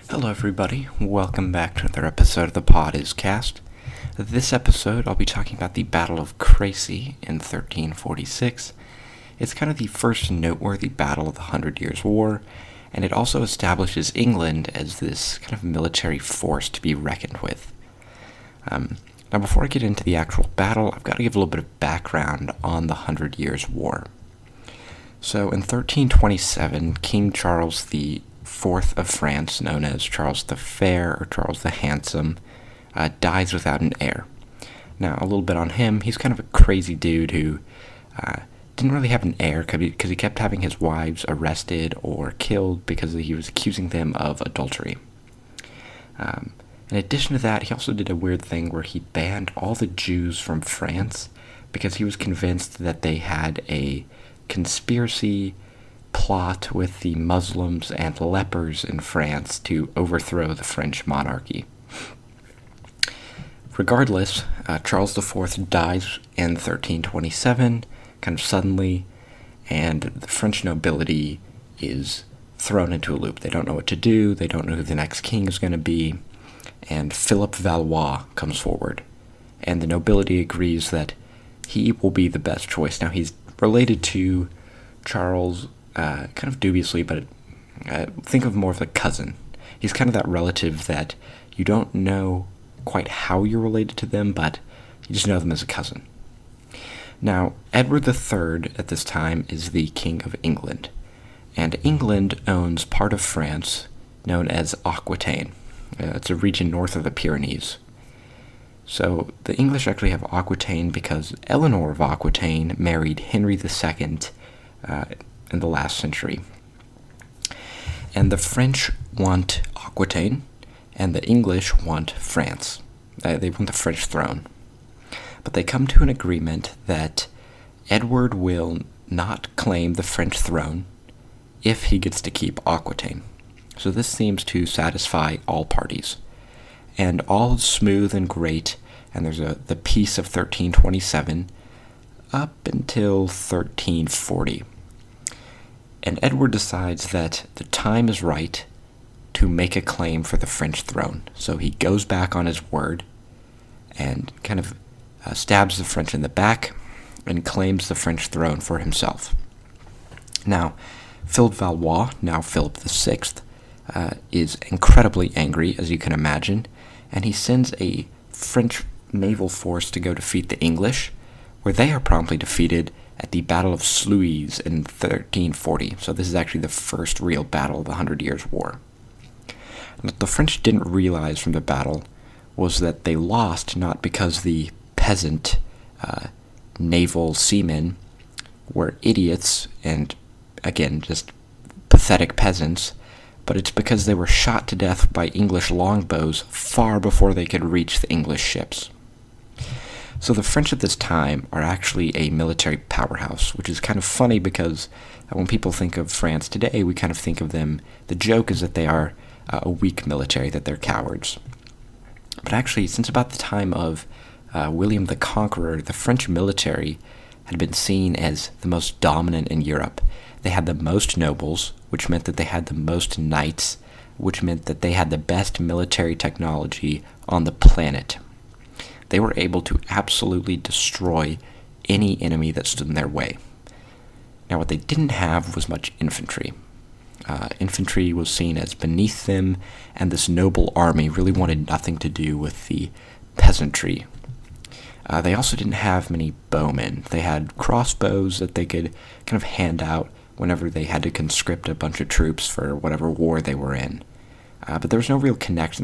Hello everybody, welcome back to another episode of the Pod is Cast. This episode I'll be talking about the Battle of Crecy in 1346. It's kind of the first noteworthy battle of the 100 Years' War, and it also establishes England as this kind of military force to be reckoned with. Now before I get into the actual battle, I've got to give a little bit of background on the 100 Years' War. So in 1327, King Charles the Fourth of France, known as Charles the Fair or Charles the Handsome, dies without an heir. Now, a little bit on him, he's kind of a crazy dude who didn't really have an heir because he kept having his wives arrested or killed because he was accusing them of adultery. In addition to that, he also did a weird thing where he banned all the Jews from France because he was convinced that they had a conspiracy plot with the Muslims and lepers in France to overthrow the French monarchy. Regardless, Charles IV dies in 1327, kind of suddenly, and the French nobility is thrown into a loop. They don't know what to do, they don't know who the next king is going to be, and Philip Valois comes forward, and the nobility agrees that he will be the best choice. Now, he's related to Charles kind of dubiously, but think of more of a cousin. He's kind of that relative that you don't know quite how you're related to them, but you just know them as a cousin. Now, Edward III at this time is the King of England, and England owns part of France known as Aquitaine. It's a region north of the Pyrenees. So the English actually have Aquitaine because Eleanor of Aquitaine married Henry II in the last century. And the French want Aquitaine, and the English want France. They want the French throne. But they come to an agreement that Edward will not claim the French throne if he gets to keep Aquitaine. So this seems to satisfy all parties. And all is smooth and great, and there's the peace of 1327 up until 1340. And Edward decides that the time is right to make a claim for the French throne. So he goes back on his word and kind of stabs the French in the back and claims the French throne for himself. Now, Philip Valois, now Philip VI, is incredibly angry, as you can imagine, and he sends a French naval force to go defeat the English, where they are promptly defeated at the Battle of Sluys in 1340. So this is actually the first real battle of the 100 Years' War. And what the French didn't realize from the battle was that they lost not because the peasant naval seamen were idiots and, again, just pathetic peasants, but it's because they were shot to death by English longbows far before they could reach the English ships. So the French at this time are actually a military powerhouse, which is kind of funny because when people think of France today, we kind of think of them, the joke is that they are a weak military, that they're cowards. But actually, since about the time of William the Conqueror, the French military had been seen as the most dominant in Europe. They had the most nobles, which meant that they had the most knights, which meant that they had the best military technology on the planet. They were able to absolutely destroy any enemy that stood in their way. Now, what they didn't have was much infantry. Infantry was seen as beneath them, and this noble army really wanted nothing to do with the peasantry. They also didn't have many bowmen. They had crossbows that they could kind of hand out whenever they had to conscript a bunch of troops for whatever war they were in. But there was no real connection.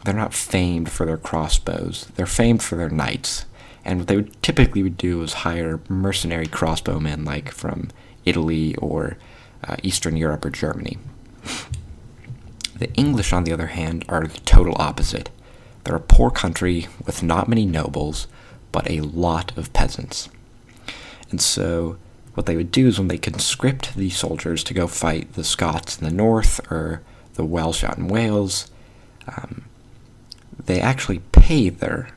They're not famed for their crossbows. They're famed for their knights. And what they would typically do is hire mercenary crossbowmen like from Italy or Eastern Europe or Germany. The English, on the other hand, are the total opposite. They're a poor country with not many nobles, but a lot of peasants. And so what they would do is when they conscript these soldiers to go fight the Scots in the north or the Welsh out in Wales, they actually pay their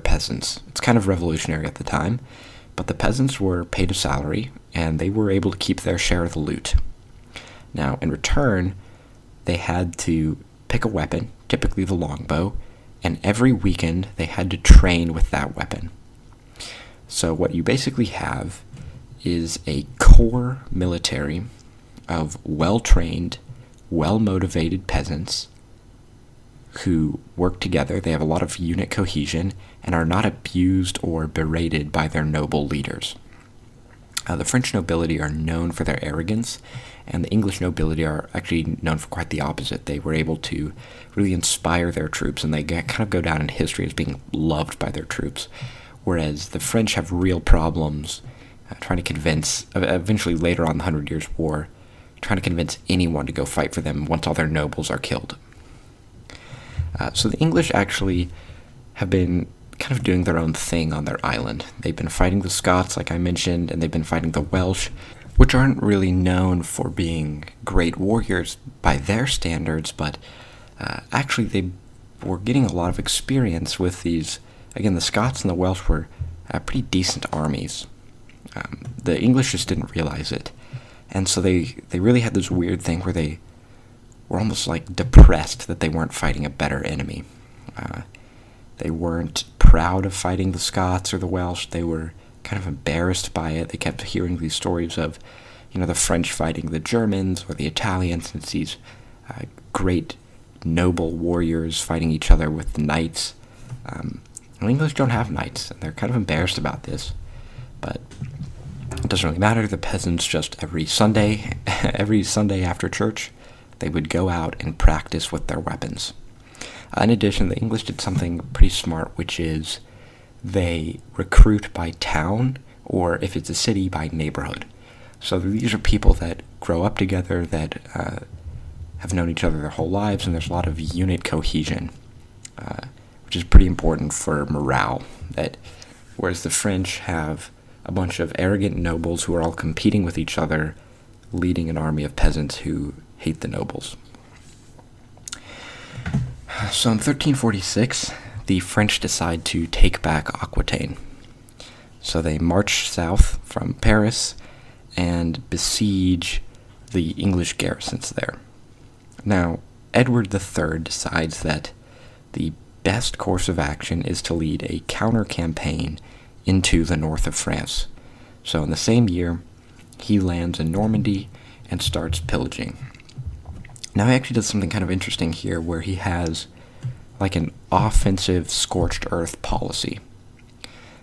peasants. It's kind of revolutionary at the time, but the peasants were paid a salary, and they were able to keep their share of the loot. Now, in return, they had to pick a weapon, typically the longbow, and every weekend they had to train with that weapon. So what you basically have is a core military of well-trained, well-motivated peasants who work together. They have a lot of unit cohesion and are not abused or berated by their noble leaders. The French nobility are known for their arrogance, and the English nobility are actually known for quite the opposite. They were able to really inspire their troops, and they kind of go down in history as being loved by their troops, whereas the French have real problems trying to convince, eventually later on the 100 Years' War, trying to convince anyone to go fight for them once all their nobles are killed. So the English actually have been kind of doing their own thing on their island. They've been fighting the Scots, like I mentioned, and they've been fighting the Welsh, which aren't really known for being great warriors by their standards, but actually they were getting a lot of experience with these. Again, the Scots and the Welsh were pretty decent armies. The English just didn't realize it. And so they really had this weird thing where they were almost like depressed that they weren't fighting a better enemy. They weren't proud of fighting the Scots or the Welsh. They were kind of embarrassed by it. They kept hearing these stories of, the French fighting the Germans or the Italians, and it's these great noble warriors fighting each other with the knights. The English don't have knights, and they're kind of embarrassed about this. But it doesn't really matter. The peasants just every Sunday after church, they would go out and practice with their weapons. In addition, the English did something pretty smart, which is they recruit by town, or if it's a city, by neighborhood. So these are people that grow up together, that have known each other their whole lives, and there's a lot of unit cohesion, which is pretty important for morale. That whereas the French have a bunch of arrogant nobles who are all competing with each other, leading an army of peasants who hate the nobles. So in 1346, the French decide to take back Aquitaine. So they march south from Paris and besiege the English garrisons there. Now, Edward III decides that the best course of action is to lead a counter-campaign into the north of France. So in the same year, he lands in Normandy and starts pillaging. Now he actually does something kind of interesting here where he has like an offensive scorched earth policy.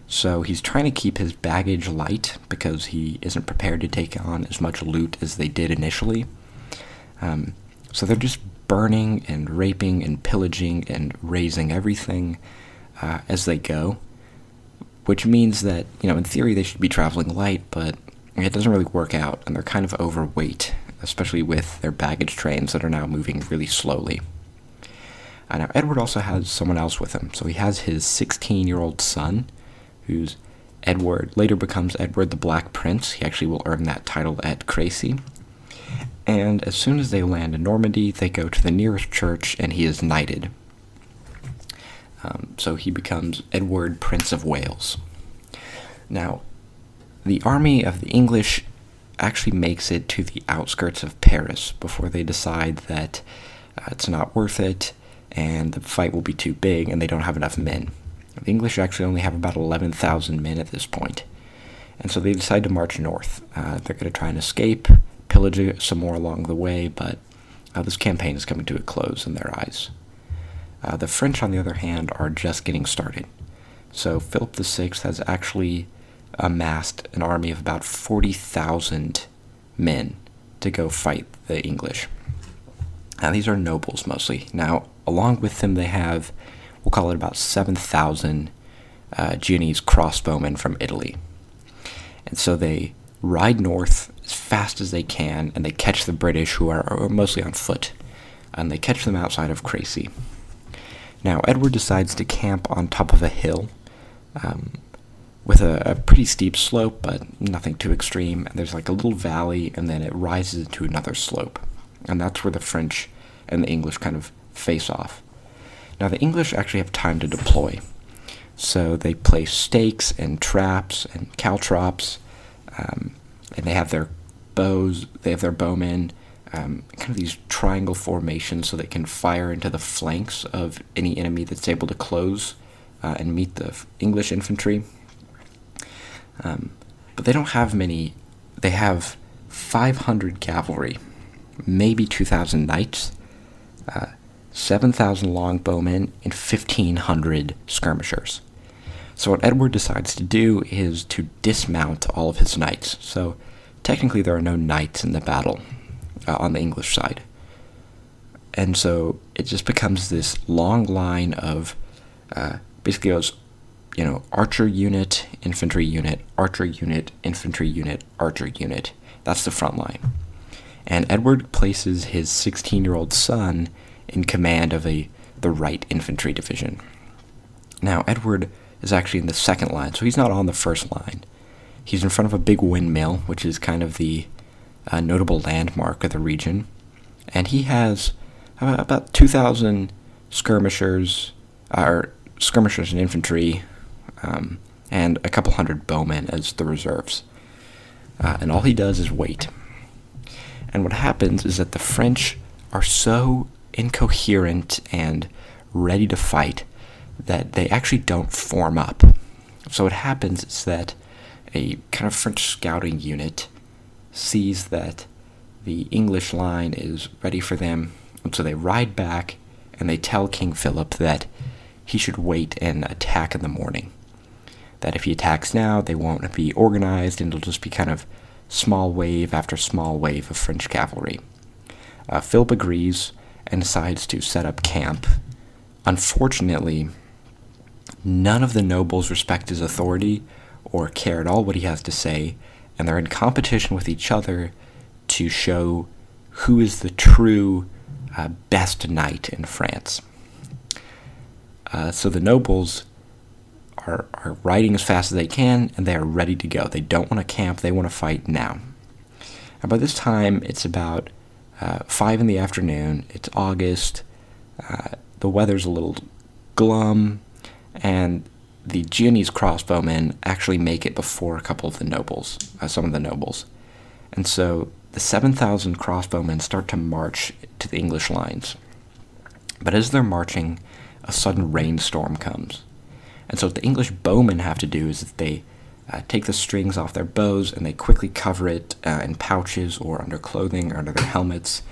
So he's trying to keep his baggage light because he isn't prepared to take on as much loot as they did initially. So they're just burning and raping and pillaging and razing everything as they go, which means that, in theory they should be traveling light, but it doesn't really work out, and they're kind of overweight, especially with their baggage trains that are now moving really slowly. Now, Edward also has someone else with him. So he has his 16-year-old son, who's Edward, later becomes Edward the Black Prince. He actually will earn that title at Crecy. And as soon as they land in Normandy, they go to the nearest church, and he is knighted. So he becomes Edward, Prince of Wales. Now, the army of the English actually makes it to the outskirts of Paris before they decide that it's not worth it, and the fight will be too big, and they don't have enough men. The English actually only have about 11,000 men at this point. And so they decide to march north. They're going to try and escape, pillage some more along the way, but this campaign is coming to a close in their eyes. The French, on the other hand, are just getting started. So Philip VI has actually amassed an army of about 40,000 men to go fight the English. Now, these are nobles mostly. Now, along with them, they have, we'll call it about 7,000 Genoese crossbowmen from Italy. And so they ride north as fast as they can, and they catch the British, who are mostly on foot, and they catch them outside of Crecy. Now, Edward decides to camp on top of a hill with a pretty steep slope, but nothing too extreme. And there's like a little valley, and then it rises into another slope. And that's where the French and the English kind of face off. Now, the English actually have time to deploy. So they place stakes and traps and caltrops, and they have their bows, they have their bowmen kind of these triangle formations so they can fire into the flanks of any enemy that's able to close and meet the English infantry. But they don't have many. They have 500 cavalry, maybe 2,000 knights, 7,000 longbowmen, and 1,500 skirmishers. So what Edward decides to do is to dismount all of his knights. So technically there are no knights in the battle on the English side. And so it just becomes this long line of basically goes, archer unit, infantry unit, archer unit, infantry unit, archer unit. That's the front line. And Edward places his 16-year-old son in command of the right infantry division. Now, Edward is actually in the second line, so he's not on the first line. He's in front of a big windmill, which is kind of the notable landmark of the region. And he has about 2,000 skirmishers and infantry, and a couple hundred bowmen as the reserves. And all he does is wait. And what happens is that the French are so incoherent and ready to fight that they actually don't form up. So what happens is that a kind of French scouting unit sees that the English line is ready for them, and so they ride back and they tell King Philip that he should wait and attack in the morning. That if he attacks now, they won't be organized, and it'll just be kind of small wave after small wave of French cavalry. Philip agrees and decides to set up camp. Unfortunately, none of the nobles respect his authority or care at all what he has to say, and they're in competition with each other to show who is the true best knight in France. So the nobles are riding as fast as they can, and they are ready to go. They don't want to camp, they want to fight now. And by this time, it's about 5 in the afternoon, it's August, the weather's a little glum, and the Genoese crossbowmen actually make it before a couple of the nobles, some of the nobles. And so the 7,000 crossbowmen start to march to the English lines. But as they're marching, a sudden rainstorm comes. And so what the English bowmen have to do is that they take the strings off their bows and they quickly cover it in pouches or under clothing or under their helmets,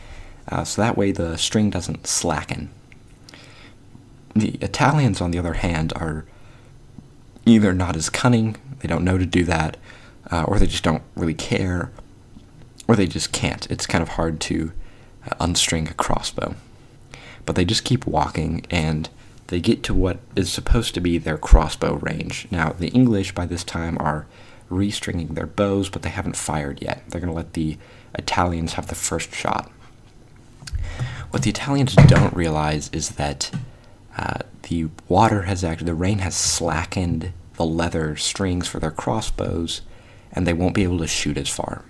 so that way the string doesn't slacken. The Italians, on the other hand, are either not as cunning, they don't know to do that, or they just don't really care, or they just can't. It's kind of hard to unstring a crossbow. But they just keep walking, and they get to what is supposed to be their crossbow range. Now, the English, by this time, are restringing their bows, but they haven't fired yet. They're going to let the Italians have the first shot. What the Italians don't realize is that the rain has slackened the leather strings for their crossbows, and they won't be able to shoot as far.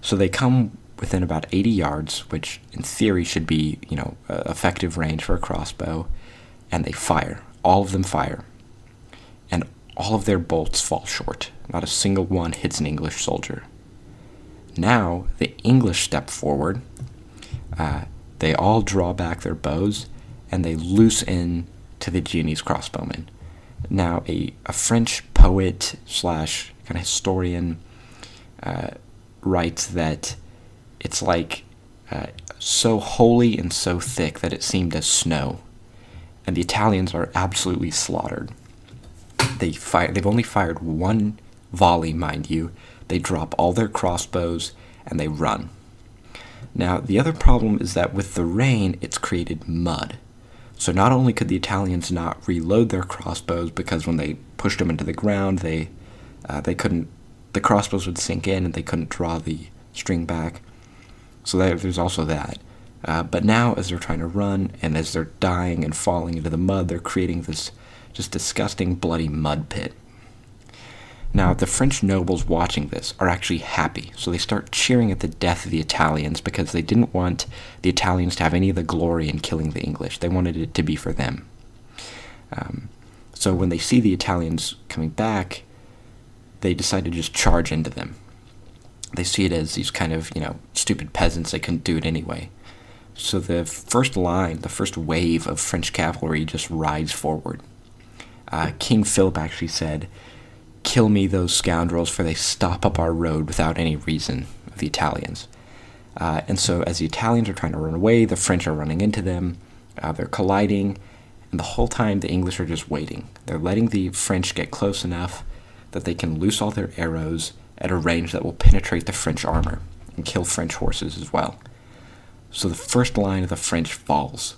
So they come within about 80 yards, which in theory should be, effective range for a crossbow, and they fire. All of them fire. And all of their bolts fall short. Not a single one hits an English soldier. Now, the English step forward. They all draw back their bows, and they loose in to the Genoese crossbowmen. Now, a French poet / kind of historian writes that it's like so holy and so thick that it seemed as snow. And the Italians are absolutely slaughtered. They've only fired one volley, mind you. They drop all their crossbows, and they run. Now, the other problem is that with the rain, it's created mud. So not only could the Italians not reload their crossbows, because when they pushed them into the ground, they couldn't. The crossbows would sink in, and they couldn't draw the string back. So there's also that. But now, as they're trying to run, and as they're dying and falling into the mud, they're creating this just disgusting, bloody mud pit. Now, the French nobles watching this are actually happy, so they start cheering at the death of the Italians because they didn't want the Italians to have any of the glory in killing the English. They wanted it to be for them. So when they see the Italians coming back, they decide to just charge into them. They see it as these kind of, stupid peasants. They couldn't do it anyway. So the first line, the first wave of French cavalry just rides forward. King Philip actually said, "Kill me those scoundrels, for they stop up our road without any reason," of the Italians. And so as the Italians are trying to run away, the French are running into them. They're colliding, and the whole time the English are just waiting. They're letting the French get close enough that they can loose all their arrows at a range that will penetrate the French armor and kill French horses as well. So the first line of the French falls.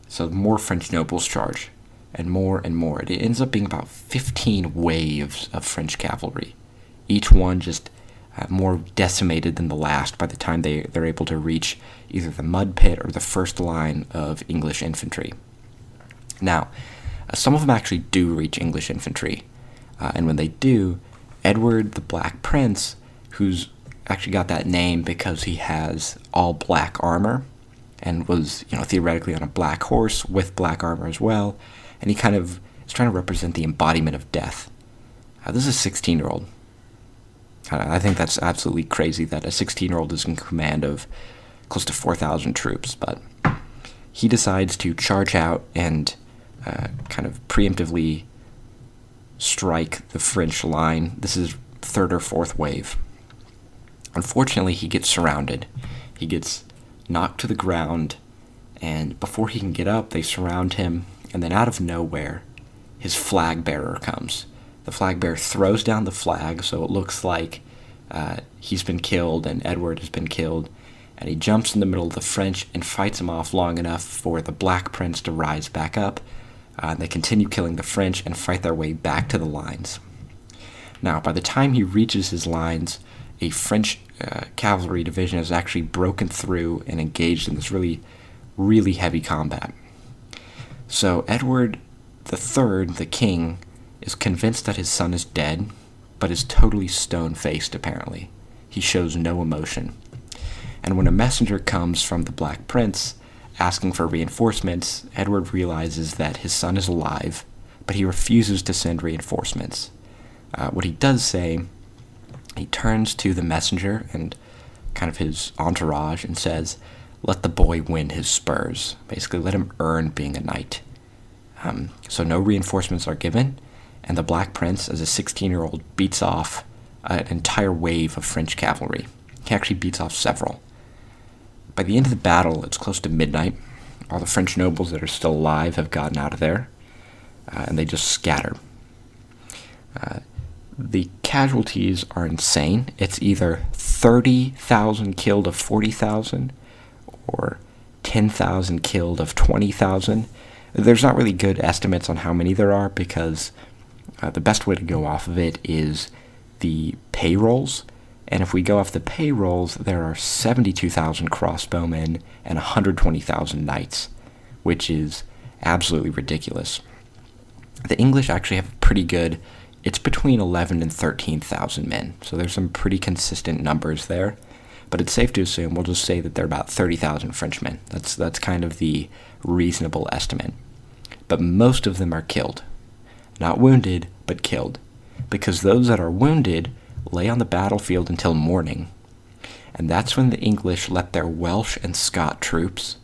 So more French nobles charge, and more and more. It ends up being about 15 waves of French cavalry, each one just more decimated than the last by the time they're able to reach either the mud pit or the first line of English infantry. Now, some of them actually do reach English infantry, and when they do, Edward the Black Prince, who's actually got that name because he has all black armor and was, theoretically on a black horse with black armor as well, and he kind of is trying to represent the embodiment of death. This is a 16-year-old. I think that's absolutely crazy that a 16-year-old is in command of close to 4,000 troops, but he decides to charge out and kind of preemptively strike the French line. This is third or fourth wave. Unfortunately, he gets surrounded. He gets knocked to the ground, and before he can get up, they surround him, and then out of nowhere, his flag bearer comes. The flag bearer throws down the flag, so it looks like he's been killed and Edward has been killed, and he jumps in the middle of the French and fights him off long enough for the Black Prince to rise back up. They continue killing the French and fight their way back to the lines. Now, by the time he reaches his lines, a French cavalry division has actually broken through and engaged in this really, really heavy combat. So Edward III, the king, is convinced that his son is dead, but is totally stone-faced, apparently. He shows no emotion. And when a messenger comes from the Black Prince asking for reinforcements, Edward realizes that his son is alive, but he refuses to send reinforcements. What he does say, he turns to the messenger and kind of his entourage and says, "Let the boy win his spurs." Basically, let him earn being a knight. So no reinforcements are given, and the Black Prince, as a 16-year-old, beats off an entire wave of French cavalry. He actually beats off several. By the end of the battle, it's close to midnight. All the French nobles that are still alive have gotten out of there, and they just scatter. The casualties are insane. It's either 30,000 killed of 40,000, or 10,000 killed of 20,000. There's not really good estimates on how many there are, because the best way to go off of it is the payrolls. And if we go off the payrolls, there are 72,000 crossbowmen and 120,000 knights, which is absolutely ridiculous. The English actually have pretty good, it's between 11 and 13,000 men, so there's some pretty consistent numbers there. But it's safe to assume, we'll just say that there are about 30,000 Frenchmen. That's kind of the reasonable estimate. But most of them are killed. Not wounded, but killed. Because those that are wounded lay on the battlefield until morning. And that's when the English let their Welsh and Scot troops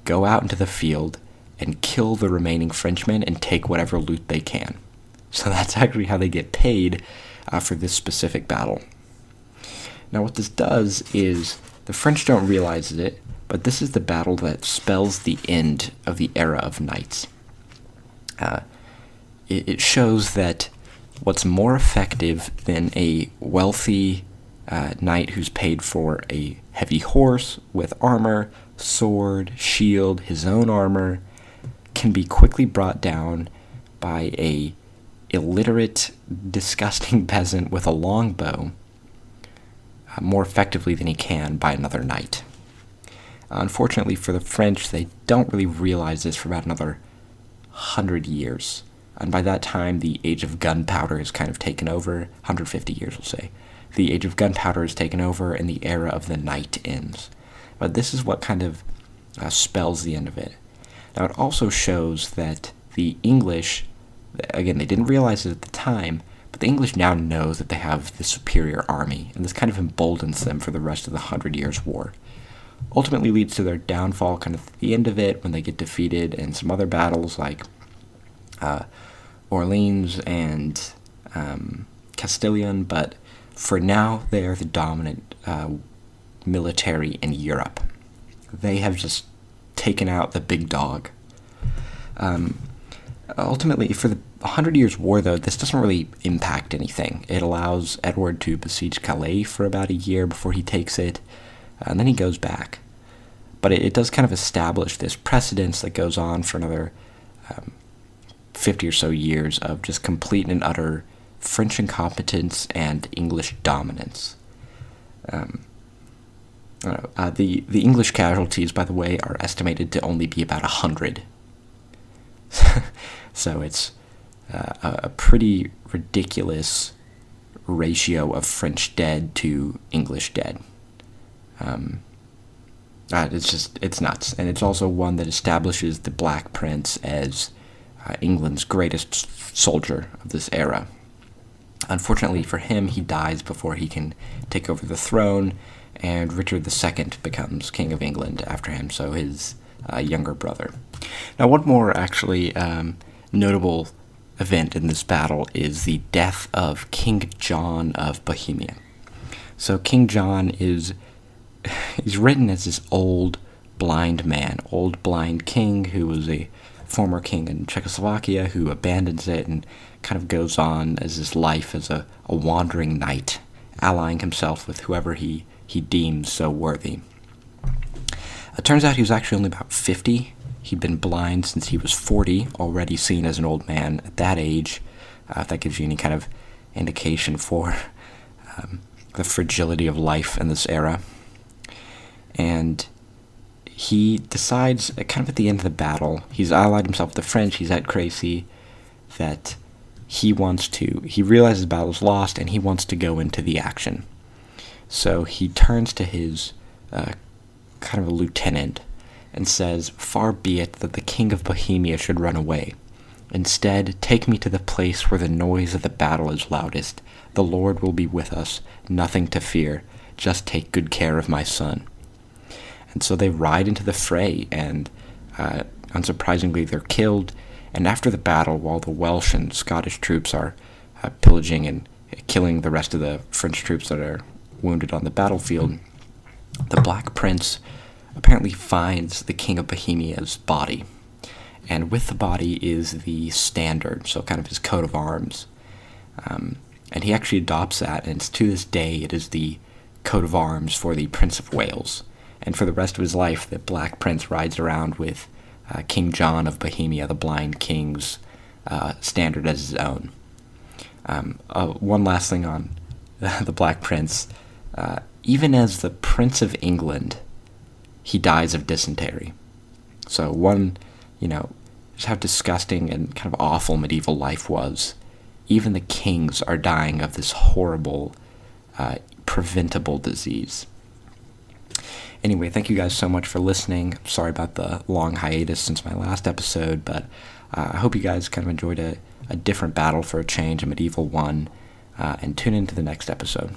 go out into the field and kill the remaining Frenchmen and take whatever loot they can. So that's actually how they get paid for this specific battle. Now what this does is, the French don't realize it, but this is the battle that spells the end of the era of knights. It shows that what's more effective than a wealthy knight who's paid for a heavy horse with armor, sword, shield, his own armor, can be quickly brought down by a illiterate, disgusting peasant with a longbow more effectively than he can by another knight. Unfortunately for the French, they don't really realize this for about another 100 years. And by that time, the age of gunpowder has kind of taken over. 150 years, we'll say. The age of gunpowder has taken over, and the era of the knight ends. But this is what kind of spells the end of it. Now, it also shows that the English, again, they didn't realize it at the time, But the English now know that they have the superior army, and this kind of emboldens them for the rest of the 100 Years' War. Ultimately leads to their downfall kind of at the end of it when they get defeated in some other battles like Orleans and Castilian, but for now they are the dominant military in Europe. They have just taken out the big dog. Ultimately, for the 100 Years' War, though, this doesn't really impact anything. It allows Edward to besiege Calais for about a year before he takes it, and then he goes back. But it does kind of establish this precedence that goes on for another 50 or so years of just complete and utter French incompetence and English dominance. The English casualties, by the way, are estimated to only be about 100. So it's a pretty ridiculous ratio of French dead to English dead. It's nuts. And it's also one that establishes the Black Prince as England's greatest soldier of this era. Unfortunately for him, he dies before he can take over the throne, and Richard II becomes King of England after him, so his younger brother. Now, one more actually notable event in this battle is the death of King John of Bohemia. So King John he's written as this old blind king who was a former king in Czechoslovakia who abandons it and kind of goes on as his life as a wandering knight, allying himself with whoever he deems so worthy. It turns out he was actually only about 50. He'd been blind since he was 40, already seen as an old man at that age. If that gives you any kind of indication for the fragility of life in this era. And he decides, kind of at the end of the battle, he's allied himself with the French, he's at Crecy, that he realizes the battle's lost, and he wants to go into the action. So he turns to his kind of a lieutenant and says, "Far be it that the King of Bohemia should run away. Instead, take me to the place where the noise of the battle is loudest. The Lord will be with us, nothing to fear. Just take good care of my son." And so they ride into the fray, and unsurprisingly, they're killed. And after the battle, while the Welsh and Scottish troops are pillaging and killing the rest of the French troops that are wounded on the battlefield, the Black Prince apparently finds the King of Bohemia's body. And with the body is the standard, so kind of his coat of arms. And he actually adopts that, and to this day it is the coat of arms for the Prince of Wales. And for the rest of his life, the Black Prince rides around with King John of Bohemia, the blind king's standard as his own. One last thing on the Black Prince. Even as the Prince of England, he dies of dysentery. So just how disgusting and kind of awful medieval life was. Even the kings are dying of this horrible, preventable disease. Anyway, thank you guys so much for listening. Sorry about the long hiatus since my last episode, but I hope you guys kind of enjoyed a different battle for a change, a medieval one, and tune into the next episode.